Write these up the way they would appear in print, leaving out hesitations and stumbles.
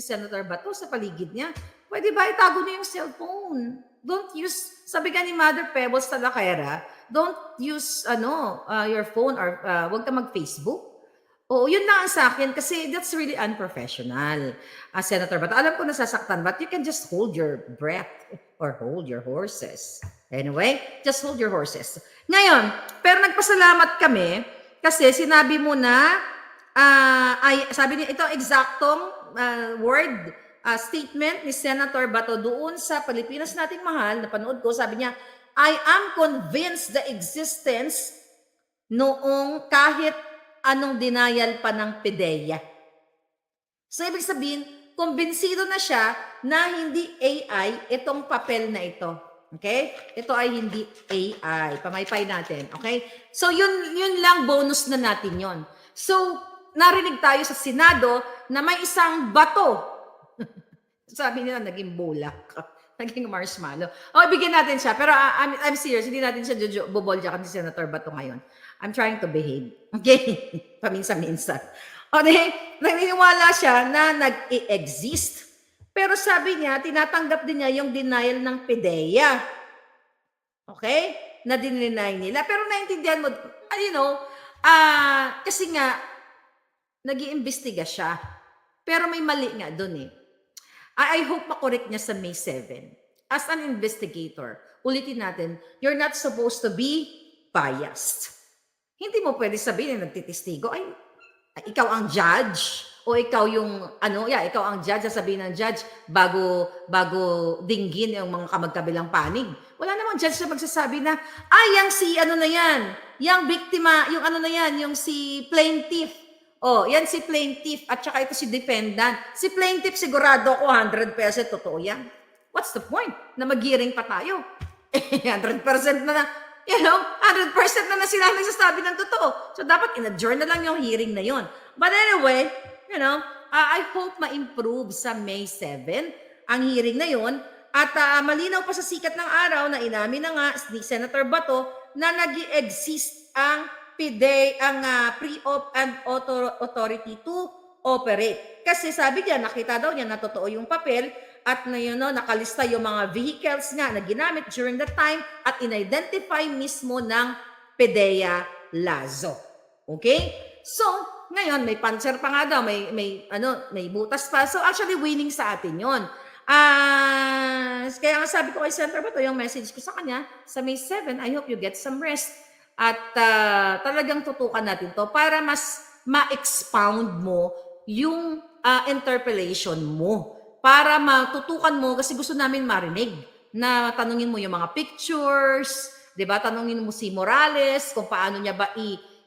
Senator Bato sa paligid niya. Pwede ba itago niyo yung cellphone? Don't use, sabi ka ni Mother Pebbles Talakera, don't use your phone or wag ka mag-Facebook. Oo, yun lang ang sa akin kasi that's really unprofessional. Senator Bato, alam ko nasasaktan, but you can just hold your breath or hold your horses. Anyway, just hold your horses. Ngayon, pero nagpasalamat kami kasi sinabi mo na, sabi niya, ito eksaktong word statement ni Senator Bato doon sa Pilipinas Nating Mahal, napanood ko, sabi niya, I am convinced the existence noong kahit anong denial pa ng PDEA. So, ibig sabihin, kumbinsido na siya na hindi AI itong papel na ito. Okay? Ito ay hindi AI. Pamaypay natin. Okay? So, yun lang, bonus na natin yon. So, narinig tayo sa Senado na may isang bato. Sabi nila, naging bulak. Naging marshmallow. Bigyan natin siya. Pero I'm serious, hindi natin siya bubolja kasi Senator Bato ngayon. I'm trying to behave. Okay? Paminsan-minsan. Naniniwala siya na nag-i-exist. Pero sabi niya, tinatanggap din niya yung denial ng PDEA. Okay? Na dinenay nila. Pero naintindihan mo, kasi nga, nag-iimbestiga siya. Pero may mali nga doon eh. I hope makorek niya sa May 7. As an investigator, ulitin natin, you're not supposed to be biased. Hindi mo pwede sabihin na nagtitistigo, ay, ikaw ang judge, o ikaw yung, ikaw ang judge, sasabihin ng judge, bago dinggin yung mga kamagkabilang panig. Wala namang judge na magsasabi na, yang si, yung biktima, yung si plaintiff, yan si plaintiff at saka ito si defendant. Si plaintiff sigurado ako 100% totoo yan. What's the point? Na mag-hearing pa tayo. 100% na 100% na sila nagsasabi ng totoo. So dapat in-adjourn na lang yung hearing na yon. But anyway, I hope ma-improve sa May 7 ang hearing na yon. At malinaw pa sa sikat ng araw na inamin na nga ni Senator Bato na nag-i-exist ang PDEA, ang Pre-Op and Authority to Operate. Kasi sabi niya, nakita daw niya na totoo yung papel at nakalista yung mga vehicles nga na ginamit during that time at in-identify mismo ng PDEA Lazo. Okay? So, ngayon may panser pa nga daw, may butas pa. So actually winning sa atin 'yon. Kaya nga sabi ko kay Senator Bato, yung message ko sa kanya, sa May 7, I hope you get some rest. At talagang tutukan natin to para mas ma-expound mo yung interpellation mo. Para matutukan mo, kasi gusto namin marinig na tanungin mo yung mga pictures, di ba? Tanungin mo si Morales kung paano niya ba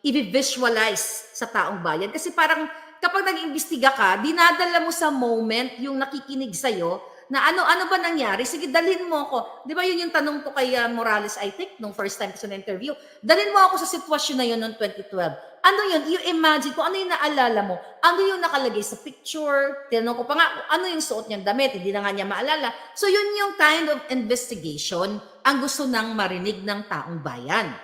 i-visualize sa taong bayan. Kasi parang kapag nag-imbestiga ka, dinadala mo sa moment yung nakikinig sa'yo na ano ba nangyari? Sige, dalhin mo ako. Di ba yun yung tanong ko kay Morales, I think, nung first time ko sa interview. Dalhin mo ako sa sitwasyon na yun noong 2012. Ano yun? You imagine ko, ano yung naalala mo? Ano yung nakalagay sa picture? Tinanong ko pa nga, ano yung suot niyang damit? Hindi na nga niya maalala. So yun yung kind of investigation ang gusto nang marinig ng taong bayan.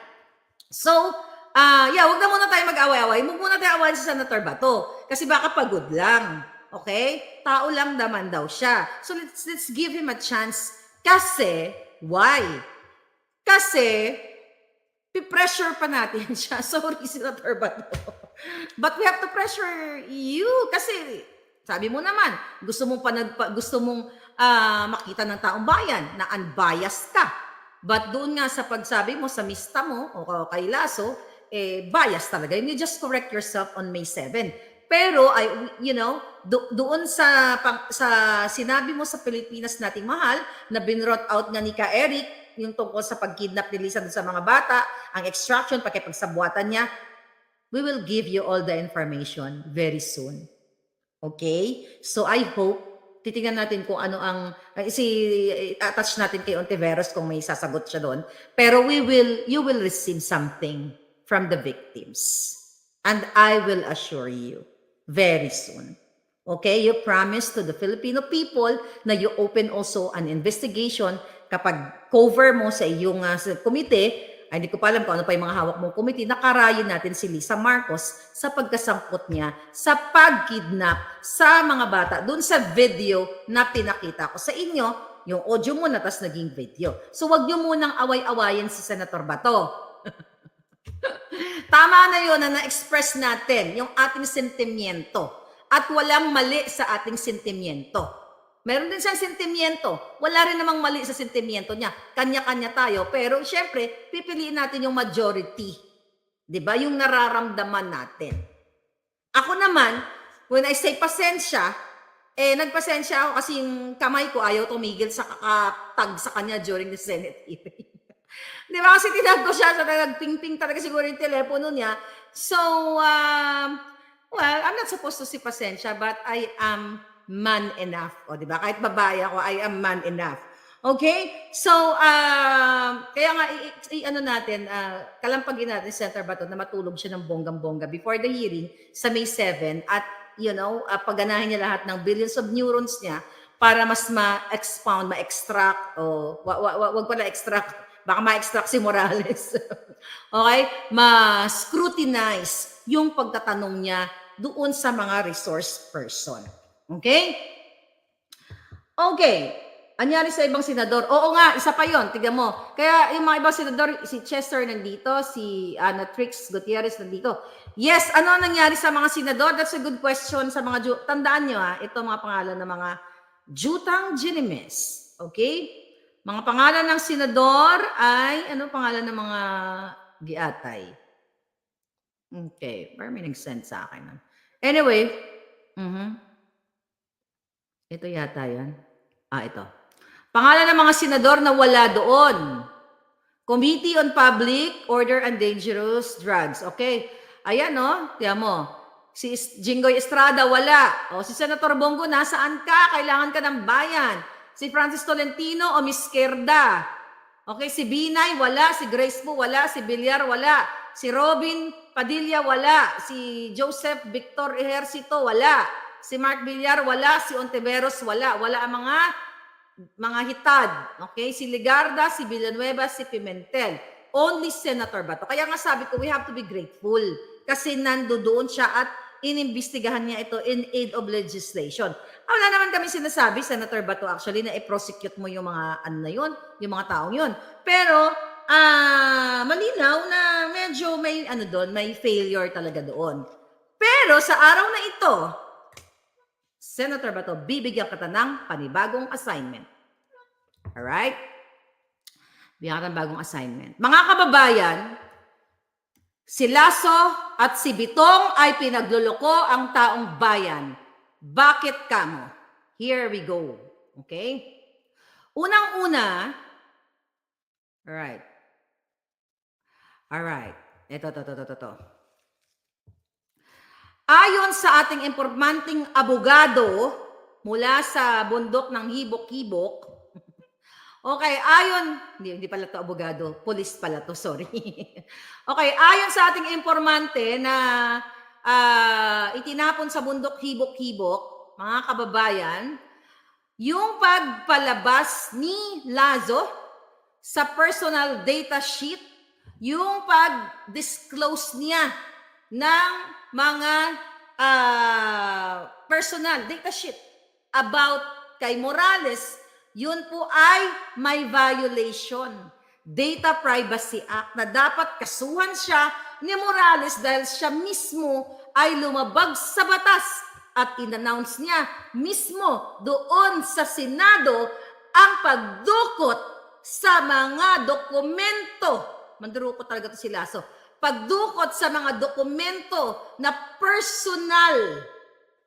So, wag na muna tayo mag-away-away. Huwag muna tayo awayin si Senator Bato. Kasi baka pagod lang. Okay? Tao lang naman daw siya. So let's give him a chance. Kasi, why? Kasi, pressure pa natin siya. Sorry, Senator Bato. But we have to pressure you. Kasi, sabi mo naman, gusto mong makita ng taong bayan na unbiased ka. But doon nga sa pagsabi mo, sa mista mo, o kay Lasso, bias talaga. You just correct yourself on May 7. Pero, doon sa sinabi mo sa Pilipinas Nating Mahal, na binrot out nga ni Ka Eric, yung tungkol sa pagkidnap ni Lisa sa mga bata, ang extraction, pakipagsabuatan niya, we will give you all the information very soon. Okay? So, I hope, titingnan natin kung ano ang, attach natin kay Ontiveros kung may sasagot siya doon. Pero you will receive something from the victims. And I will assure you, very soon. Okay? You promise to the Filipino people na you open also an investigation kapag cover mo sa iyong komite ay hindi ko pa alam kung ano pa yung mga hawak mong committee, nakarayin natin si Lisa Marcos sa pagkasangkot niya sa pagkidnap sa mga bata doon sa video na pinakita ko sa inyo, yung audio muna tas naging video. So wag niyo munang away-awayin si Senator Bato. Tama na yun na na-express natin yung ating sentimiento at walang mali sa ating sentimiento. Meron din siyang sentimiento. Wala rin namang mali sa sentimiento niya. Kanya-kanya tayo. Pero syempre, pipiliin natin yung majority. 'Di ba? Yung nararamdaman natin. Ako naman, when I say pasensya, nagpasensya ako kasi yung kamay ko ayaw tumigil sa kakatag sa kanya during the Senate hearing. 'Di ba? Kasi tinag ko siya sa nagping-ping talaga siguro yung telepono niya. So, well, I'm not supposed to say pasensya, but I am man enough. O, di ba? Kahit babae ako, I am man enough. Okay? So, kaya nga, ano natin, kalampagin natin si Senator Bato na matulog siya ng bonggang-bongga before the hearing sa May 7 at, pagganahin niya lahat ng billions of neurons niya para mas ma-expound, ma-extract, wag pala extract, baka ma-extract si Morales. Okay? Ma-scrutinize yung pagtatanong niya doon sa mga resource person. Okay? Okay. Anyari sa ibang senador? Oo nga, isa pa yon. Tignan mo. Kaya yung mga ibang senador, si Chester nandito, si Ana Trix Gutierrez nandito. Yes, ano nangyari sa mga senador? That's a good question sa mga tandaan nyo ito mga pangalan ng mga jutang ginimes. Okay? Mga pangalan ng senador ay, ano pangalan ng mga giatay? Okay. Parang may nag-send sa akin. Anyway, ito yata yan. Ito. Pangalan ng mga senador na wala doon. Committee on Public Order and Dangerous Drugs. Okay. Ayan, tiyan mo. Si Jinggoy Estrada, wala. Si Senator Bongo, nasaan ka? Kailangan ka ng bayan. Si Francis Tolentino o Miss Kerda. Okay, si Binay, wala. Si Grace Po, wala. Si Villar, wala. Si Robin Padilla, wala. Si Joseph Victor Ejercito, wala. Si Mark Villar, wala. Si Ontiveros, wala. Wala ang mga hitad. Okay? Si Ligarda, si Villanueva, si Pimentel. Only Senator Bato. Kaya nga sabi ko, we have to be grateful. Kasi nandoon siya at inimbestigahan niya ito in aid of legislation. Wala naman kami sinasabi, Senator Bato, actually, na i-prosecute mo yung mga na yun, yung mga taong yun. Pero, malinaw na medyo may may failure talaga doon. Pero sa araw na ito, Senator Bato, bibigyan kita ng panibagong assignment. Alright? Bigyan kita ng bagong assignment. Mga kababayan, si Lasso at si Bitong ay pinagluloko ang taong bayan. Bakit kamo? Here we go. Okay? Unang-una, alright. Ito. Ayon sa ating impormanting abogado mula sa bundok ng Hibok-Hibok, okay, hindi pala to abogado, police pala to, sorry. Okay, ayon sa ating informante na itinapon sa bundok Hibok-Hibok, mga kababayan, yung pagpalabas ni Lazo sa personal data sheet, yung pag-disclose niya ng mga personal data sheet about kay Morales, yun po ay may violation. Data Privacy Act na dapat kasuhan siya ni Morales dahil siya mismo ay lumabag sa batas at in-announce niya mismo doon sa Senado ang pagdukot sa mga dokumento. Mandurukot talaga to si Lasso. Pagdukot sa mga dokumento na personal,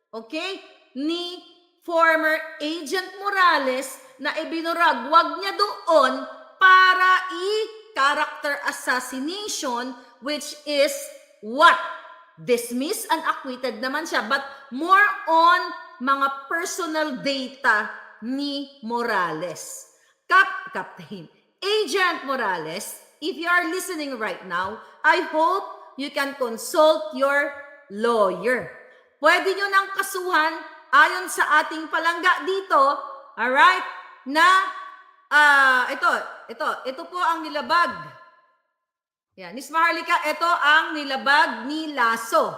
okay, ni former Agent Morales na ibinurag, wag niya doon para i-character assassination, which is what? Dismissed and acquitted naman siya, but more on mga personal data ni Morales. Captain, Agent Morales, if you are listening right now, I hope you can consult your lawyer. Pwede nyo nang kasuhan ayon sa ating palangga dito, alright, na ito po ang nilabag Yan. Miss Maharlika, ito ang nilabag ni Lasso.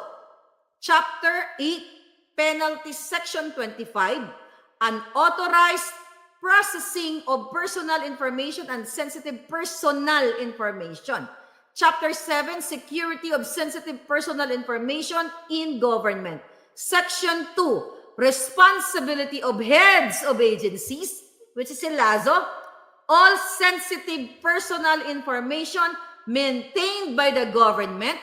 Chapter 8, Penalty Section 25, Unauthorized Processing of Personal Information and Sensitive Personal Information. Chapter 7, Security of Sensitive Personal Information in Government. Section 2, Responsibility of Heads of Agencies, which is in Lazo. All sensitive personal information maintained by the government,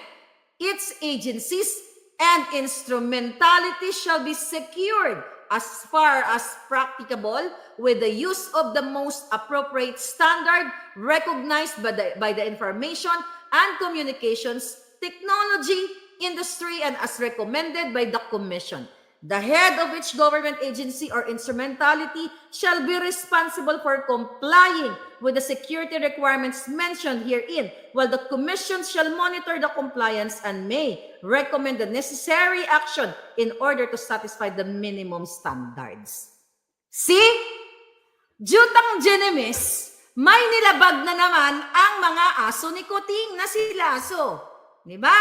its agencies, and instrumentalities shall be secured as far as practicable with the use of the most appropriate standard recognized by the information and communications technology industry and as recommended by the Commission. The head of each government agency or instrumentality shall be responsible for complying with the security requirements mentioned herein, while the Commission shall monitor the compliance and may recommend the necessary action in order to satisfy the minimum standards. See? Jutang Genemis, may nilabag na naman ang mga aso ni Kuting na si Lasso. Di ba?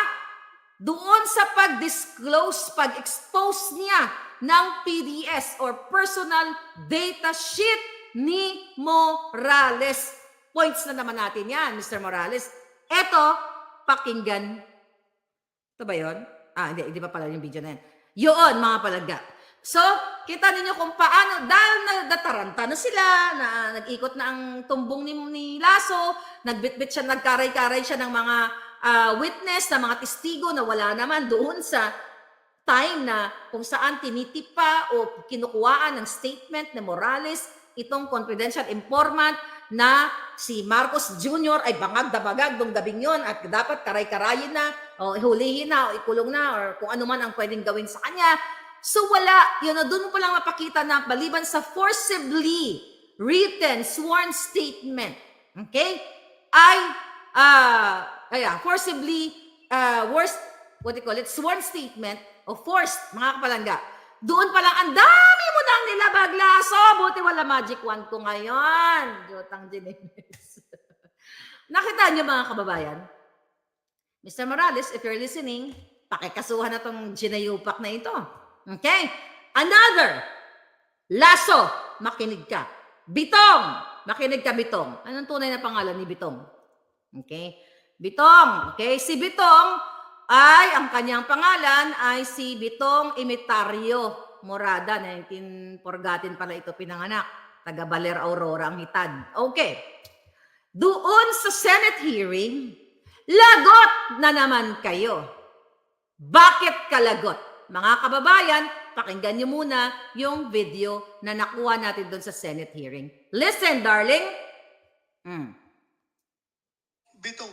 Doon sa pag-disclose, pag-expose niya ng PDS or Personal Data Sheet ni Morales. Points na naman natin yan, Mr. Morales. Eto, pakinggan. Ito ba yun? Hindi pa pala yung video na yan. Yun, mga palagga. So, kita ninyo kung paano, dahil nataranta na sila, na nag-ikot na ang tumbong ni Lasso, nagbitbit siya, nagkaray-karay siya ng mga witness, na mga testigo na wala naman doon sa time na kung saan tinitipa o kinukuhaan ng statement ni Morales itong confidential informant na si Marcos Jr. ay bangag na bagag nung gabing yun at dapat karay-karayin na o hulihin na o ikulong na or kung ano man ang pwedeng gawin sa kanya. So wala, yun na doon mo palang mapakita na baliban sa forcibly written sworn statement, okay, ay forcibly sworn statement o forced, mga kapalangga. Doon pa lang, ang dami mo nang nilabag, Lasso. Buti wala magic wand ko ngayon. Jutang Genemis. Nakita niyo mga kababayan? Mr. Morales, if you're listening, pakikasuhan na tong ginayupak na ito. Okay? Another. Lasso, makinig ka. Bitong, makinig ka, Bitong. Anong tunay na pangalan ni Bitong? Okay? Bitong. Okay? Si Bitong ay, ang kanyang pangalan ay si Bitong Imitario Morada. 1940 pala ito pinanganak. Taga Baler Aurora ang hitad. Okay. Doon sa Senate hearing, lagot na naman kayo. Bakit kalagot? Mga kababayan, pakinggan niyo muna yung video na nakuha natin doon sa Senate hearing. Listen, darling. Bitong,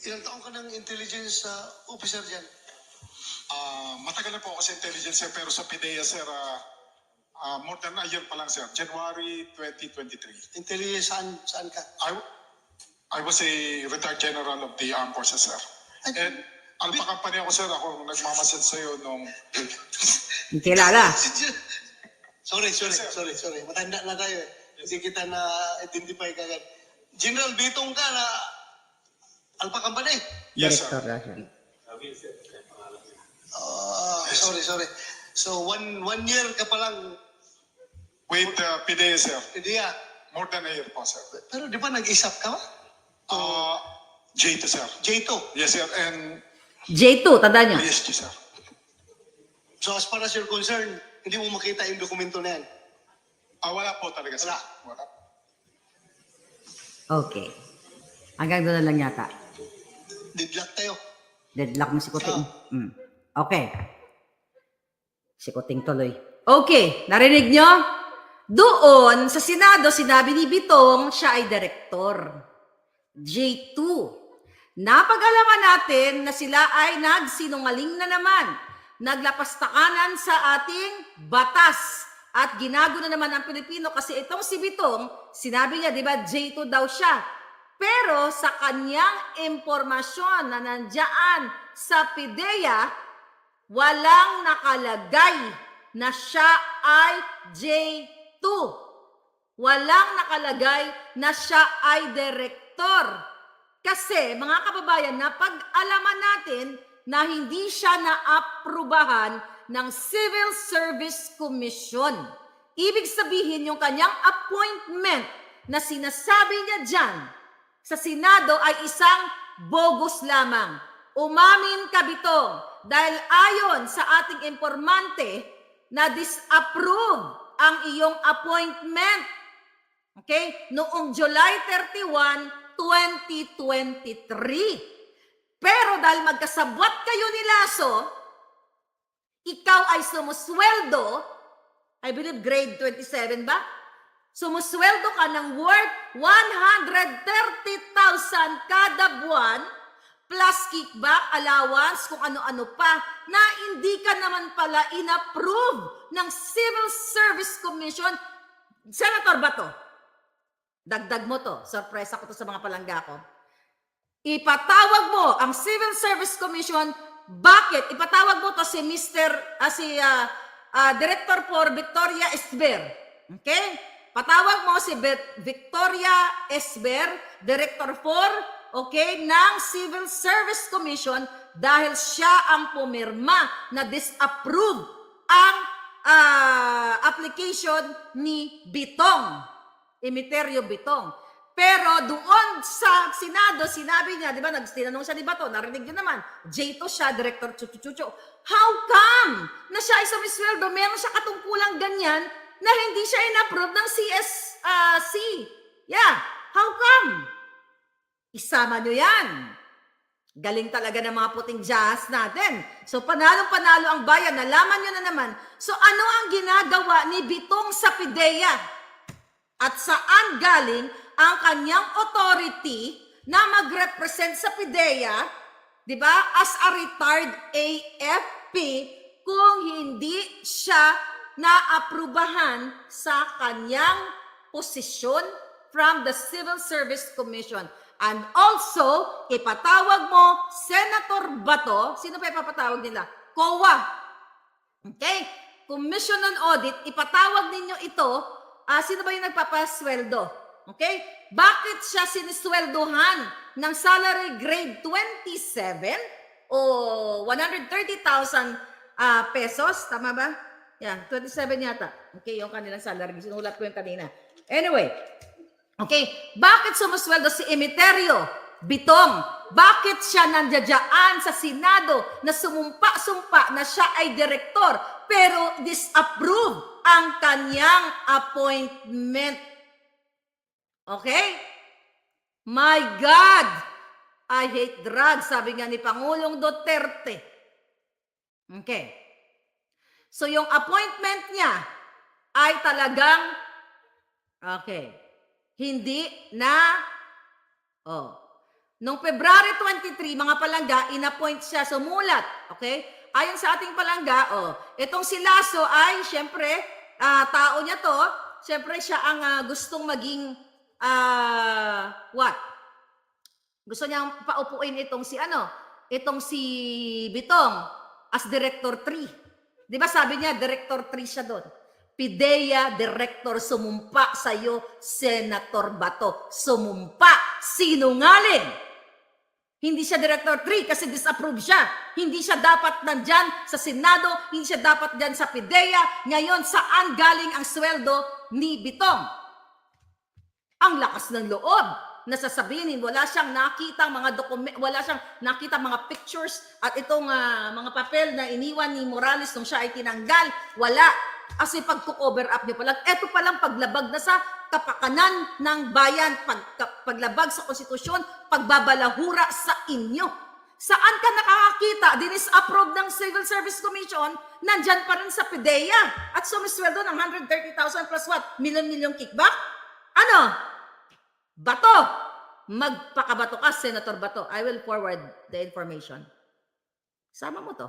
ilang taong ka ng intelligence officer dyan? Matagal na po ako sa intelligence sir, pero sa PIDEA sir, more than a year pa lang sir, January 2023. Intelligence saan ka? I was a retired general of the armed forces sir. And Alpha Company ako sir, ako nagmamasid sa'yo nung... Kilala. Sorry. Matanda na tayo eh. Kasi kita na-identify ka agad. General Bitong ka na Alpha Company? Yes sir. Sorry. So, one year ka pa lang With PIDEA sir, idea. more than a year po sir. Pero di ba nag-isap ka ba? J2 sir. J2. Yes sir, and J2, tanda nyo. PSG sir. So, as far as you're concerned, hindi mo makita yung dokumento na yan? Wala po talaga sir. Wala. Okay. Hanggang doon na lang yata. Deadlock tayo. Deadlock mo si Kuting. Okay. Si Kuting tuloy. Okay. Narinig nyo? Doon, sa Senado, sinabi ni Bitong, siya ay direktor. J2. Napag-alaman natin na sila ay nagsinungaling na naman. Naglapastakanan sa ating batas. At ginago na naman ang Pilipino kasi itong si Bitong, sinabi niya, di ba, J2 daw siya. Pero sa kanyang impormasyon na nandiyan sa PIDEA, walang nakalagay na siya ay J2. Walang nakalagay na siya ay direktor. Kasi, mga kababayan, napag-alaman natin na hindi siya naaprubahan ng Civil Service Commission. Ibig sabihin, yung kanyang appointment na sinasabi niya dyan sa Senado ay isang bogus lamang. Umamin ka, Bitong, dahil ayon sa ating informante na disapprove ang iyong appointment. Okay? Noong July 31, 2023. Pero dahil magkasabwat kayo ni Lasso, ikaw ay sumusweldo, I believe grade 27 ba? Sumusweldo ka ng worth 130,000 kada buwan plus kickback, allowance, kung ano-ano pa, na hindi ka naman pala inapprove ng Civil Service Commission. Senator Bato, dagdag mo to, surprise ako to sa mga palangga ko. Ipatawag mo ang Civil Service Commission. Bakit? Ipatawag mo to si Director for Victoria Esber. Okay? Patawag mo si Victoria Esber, Director for, okay, ng Civil Service Commission dahil siya ang pumirma na disapprove ang application ni Bitong, Emeterio Bitong. Pero doon sa Senado, sinabi niya, di ba, tinanong siya ni Bato, narinig niyo naman, J2 siya, Director Chuchuchucho. How come na siya ay sumisweldo, meron siya katungkulang ganyan na hindi siya in-approve ng CSC? Yeah, how come? Isama niyo yan. Galing talaga ng mga puting jazz natin. So, panalong-panalo ang bayan, nalaman niyo na naman. So, ano ang ginagawa ni Bitong sa PIDEA? At saan galing ang kanyang authority na mag-represent sa PIDEA, di ba, as a retired AFP kung hindi siya naaprubahan sa kanyang posisyon from the Civil Service Commission. And also, ipatawag mo, Senator Bato, sino pa ipapatawag nila? COA. Okay? Commission on Audit, ipatawag ninyo ito, sino ba yung nagpapasweldo? Okay? Bakit siya sinisweldohan ng salary grade 27 o 130,000 pesos? Tama ba? Yan, 27 yata. Okay, yung kanilang salary. Sinulat ko yung kanina. Anyway, okay, bakit sumusweldo si Emeterio Bitong? Bakit siya nandiyadyaan sa Senado na sumumpa-sumpa na siya ay direktor pero disapprove ang kanyang appointment? Okay? My God! I hate drugs, sabi nga ni Pangulong Duterte. Okay. So, yung appointment niya ay talagang, okay, hindi na, noong February 23, mga palangga, inappoint siya, sumulat. Okay? Ayon sa ating palangga, itong si Lasso ay, syempre, tao niya to, syempre siya ang gustong maging gusto niyang paupuin itong si Bitong as Director 3. Di ba sabi niya, Director 3 siya doon. PIDEA Director, sumumpa sa'yo, Senator Bato. Sumumpa, sinungaling. Hindi siya Director 3 kasi disapprove siya. Hindi siya dapat nandyan sa Senado, hindi siya dapat dyan sa PIDEA. Ngayon, saan galing ang sweldo ni Bitong? Ang lakas ng loob na sasabihin, wala siyang nakitang mga wala siyang nakitang mga pictures at itong mga papel na iniwan ni Morales nung siya ay tinanggal, wala. Kasi pag-cover up niyo pa lang, eto palang paglabag na sa kapakanan ng bayan, paglabag sa konstitusyon, pagbabalahura sa inyo. Saan ka nakakakita? Dinis-approve ng Civil Service Commission, nandyan pa rin sa PIDEA at sumisweldo ng 130,000 plus what? Milyon-milyong kickback? Ano? Bato! Magpakabato ka, Senator Bato. I will forward the information. Sama mo to.